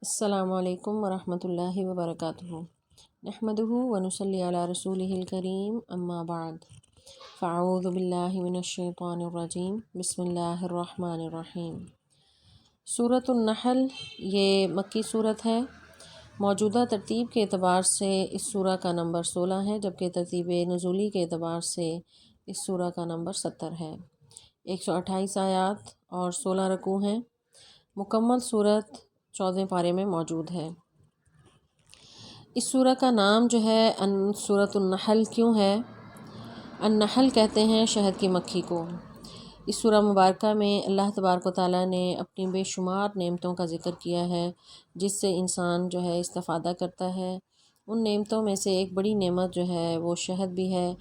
السلام علیکم ورحمۃ اللہ وبرکاتہ نحمدہ ونصلی علی رسولہ الکریم اما بعد فاعوذ باللہ من الشیطان الرجیم بسم اللہ الرحمن الرحیم۔ سورۃ النحل یہ مکی صورت ہے۔ موجودہ ترتیب کے اعتبار سے اس سورہ کا نمبر 16 ہے، جبکہ ترتیب نزولی کے اعتبار سے اس سورہ کا نمبر 70 ہے۔ 128 آیات اور 16 رکوع ہیں۔ مکمل صورت 14 پارے میں موجود ہے۔ اس سورہ کا نام جو ہے سورۃ النحل کیوں ہے؟ النحل کہتے ہیں شہد کی مکھی کو۔ اس سورہ مبارکہ میں اللہ تبارک و تعالیٰ نے اپنی بے شمار نعمتوں کا ذکر کیا ہے، جس سے انسان جو ہے استفادہ کرتا ہے۔ ان نعمتوں میں سے ایک بڑی نعمت جو ہے وہ شہد بھی ہے،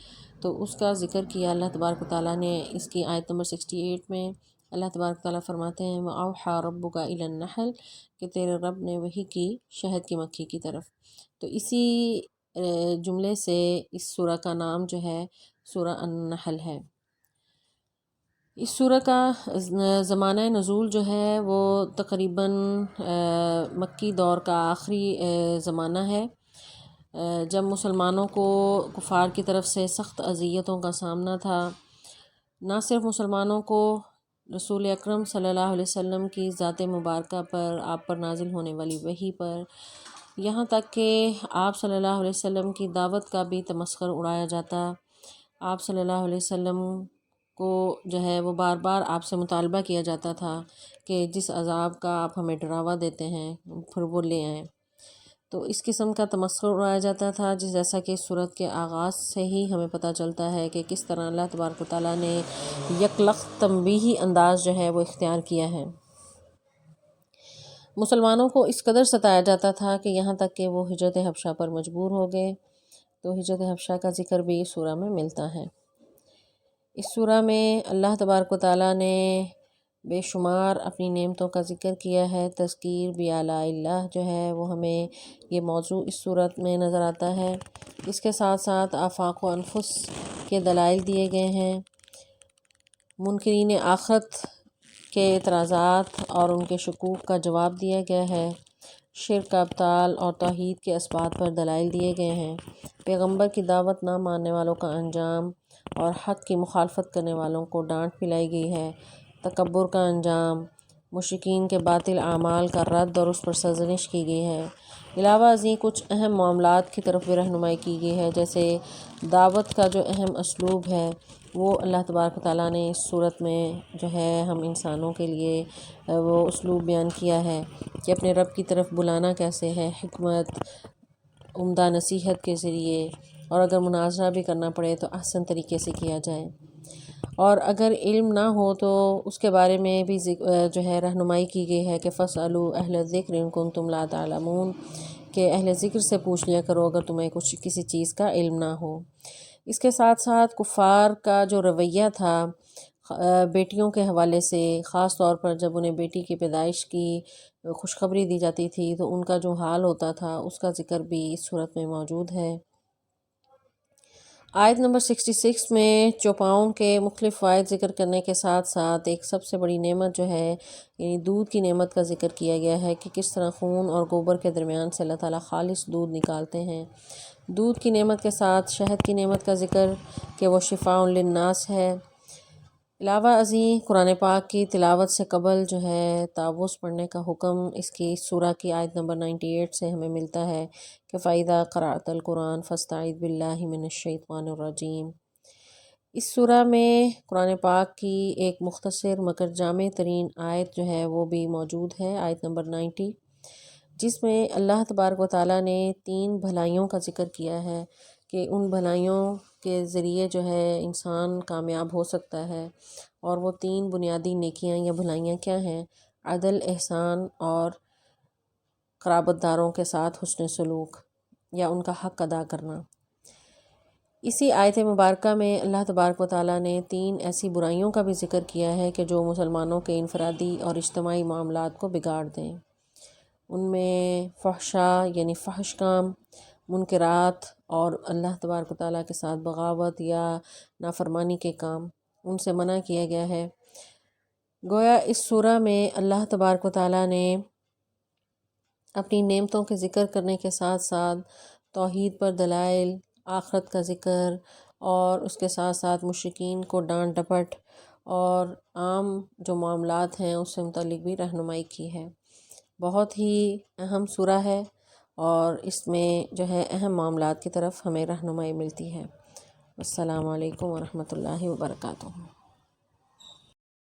تو اس کا ذکر کیا اللہ تبارک و تعالیٰ نے اس کی آیت نمبر 68 میں۔ اللہ تبارک و تعالیٰ فرماتے ہیں وَأَوْحَىٰ رَبُّكَ إِلَى النَّحْلِ کہ تیرے رب نے وحی کی شہد کی مکھی کی طرف۔ تو اسی جملے سے اس سورہ کا نام جو ہے سورہ النحل ہے۔ اس سورہ کا زمانہ نزول جو ہے وہ تقریباً مکی دور کا آخری زمانہ ہے، جب مسلمانوں کو کفار کی طرف سے سخت اذیتوں کا سامنا تھا۔ نہ صرف مسلمانوں کو، رسول اکرم صلی اللہ علیہ وسلم کی ذات مبارکہ پر، آپ پر نازل ہونے والی وحی پر، یہاں تک کہ آپ صلی اللہ علیہ وسلم کی دعوت کا بھی تمسخر اڑایا جاتا۔ آپ صلی اللہ علیہ وسلم کو جو ہے وہ بار بار آپ سے مطالبہ کیا جاتا تھا کہ جس عذاب کا آپ ہمیں ڈراوا دیتے ہیں پھر وہ لے آئیں۔ تو اس قسم کا تمسخر اڑایا جاتا تھا، جیسا کہ سورت کے آغاز سے ہی ہمیں پتہ چلتا ہے کہ کس طرح اللہ تبارک و تعالیٰ نے یکلخت تنبیہی انداز جو ہے وہ اختیار کیا ہے۔ مسلمانوں کو اس قدر ستایا جاتا تھا کہ یہاں تک کہ وہ ہجرت حبشہ پر مجبور ہو گئے۔ تو ہجرت حبشہ کا ذکر بھی اس سورہ میں ملتا ہے۔ اس سورہ میں اللہ تبارک و تعالیٰ نے بے شمار اپنی نعمتوں کا ذکر کیا ہے۔ تذکیر بآلاء اللہ جو ہے وہ ہمیں یہ موضوع اس صورت میں نظر آتا ہے۔ اس کے ساتھ ساتھ آفاق و انفس کے دلائل دیے گئے ہیں، منکرین آخرت کے اعتراضات اور ان کے شکوک کا جواب دیا گیا ہے، شرک کا ابطال اور توحید کے اثبات پر دلائل دیے گئے ہیں، پیغمبر کی دعوت نہ ماننے والوں کا انجام اور حق کی مخالفت کرنے والوں کو ڈانٹ پلائی گئی ہے، تکبر کا انجام، مشرکین کے باطل اعمال کا رد اور اس پر سرزنش کی گئی ہے۔ علاوہ ازیں کچھ اہم معاملات کی طرف بھی رہنمائی کی گئی ہے، جیسے دعوت کا جو اہم اسلوب ہے وہ اللہ تبارک و تعالیٰ نے اس صورت میں جو ہے ہم انسانوں کے لیے وہ اسلوب بیان کیا ہے کہ اپنے رب کی طرف بلانا کیسے ہے، حکمت، عمدہ نصیحت کے ذریعے، اور اگر مناظرہ بھی کرنا پڑے تو احسن طریقے سے کیا جائے، اور اگر علم نہ ہو تو اس کے بارے میں بھی جو ہے رہنمائی کی گئی ہے کہ فَاسْأَلُوا أَهْلَ الذِّكْرِ إِن كُنتُمْ لَا تَعْلَمُونَ کہ اہل ذکر سے پوچھ لیا کرو اگر تمہیں کسی چیز کا علم نہ ہو۔ اس کے ساتھ ساتھ کفار کا جو رویہ تھا بیٹیوں کے حوالے سے، خاص طور پر جب انہیں بیٹی کی پیدائش کی خوشخبری دی جاتی تھی تو ان کا جو حال ہوتا تھا اس کا ذکر بھی اس صورت میں موجود ہے۔ آیت نمبر 66 میں چوپاؤں کے مختلف فوائد ذکر کرنے کے ساتھ ساتھ ایک سب سے بڑی نعمت جو ہے یعنی دودھ کی نعمت کا ذکر کیا گیا ہے کہ کس طرح خون اور گوبر کے درمیان سے اللہ تعالیٰ خالص دودھ نکالتے ہیں۔ دودھ کی نعمت کے ساتھ شہد کی نعمت کا ذکر کہ وہ شفاء للناس ہے۔ علاوہ ازیں قرآن پاک کی تلاوت سے قبل جو ہے تعوذ پڑھنے کا حکم اس کی سورہ کی آیت نمبر 98 سے ہمیں ملتا ہے کہ فَإِذَا قَرَأْتَ الْقُرْآنَ فَاسْتَعِذْ بِاللَّهِ مِنَ الشَّيْطَانِ الرَّجِيمِ۔ اس سورہ میں قرآن پاک کی ایک مختصر مگر جامع ترین آیت جو ہے وہ بھی موجود ہے، آیت نمبر 90، جس میں اللہ تبارک و تعالیٰ نے 3 بھلائیوں کا ذکر کیا ہے کہ ان بھلائیوں کے ذریعے جو ہے انسان کامیاب ہو سکتا ہے، اور وہ 3 بنیادی نیکیاں یا بھلائیاں کیا ہیں؟ عدل، احسان اور قرابت داروں کے ساتھ حسن سلوک یا ان کا حق ادا کرنا۔ اسی آیت مبارکہ میں اللہ تبارک و تعالیٰ نے 3 ایسی برائیوں کا بھی ذکر کیا ہے کہ جو مسلمانوں کے انفرادی اور اجتماعی معاملات کو بگاڑ دیں۔ ان میں فحشاء یعنی فحش کام، منکرات اور اللہ تبارک و تعالیٰ کے ساتھ بغاوت یا نافرمانی کے کام، ان سے منع کیا گیا ہے۔ گویا اس سورہ میں اللہ تبارک و تعالیٰ نے اپنی نعمتوں کے ذکر کرنے کے ساتھ ساتھ توحید پر دلائل، آخرت کا ذکر اور اس کے ساتھ ساتھ مشرکین کو ڈانٹ ڈپٹ اور عام جو معاملات ہیں اس سے متعلق بھی رہنمائی کی ہے۔ بہت ہی اہم سورہ ہے اور اس میں جو ہے اہم معاملات کی طرف ہمیں رہنمائی ملتی ہے۔ السلام علیکم ورحمۃ اللہ وبرکاتہ۔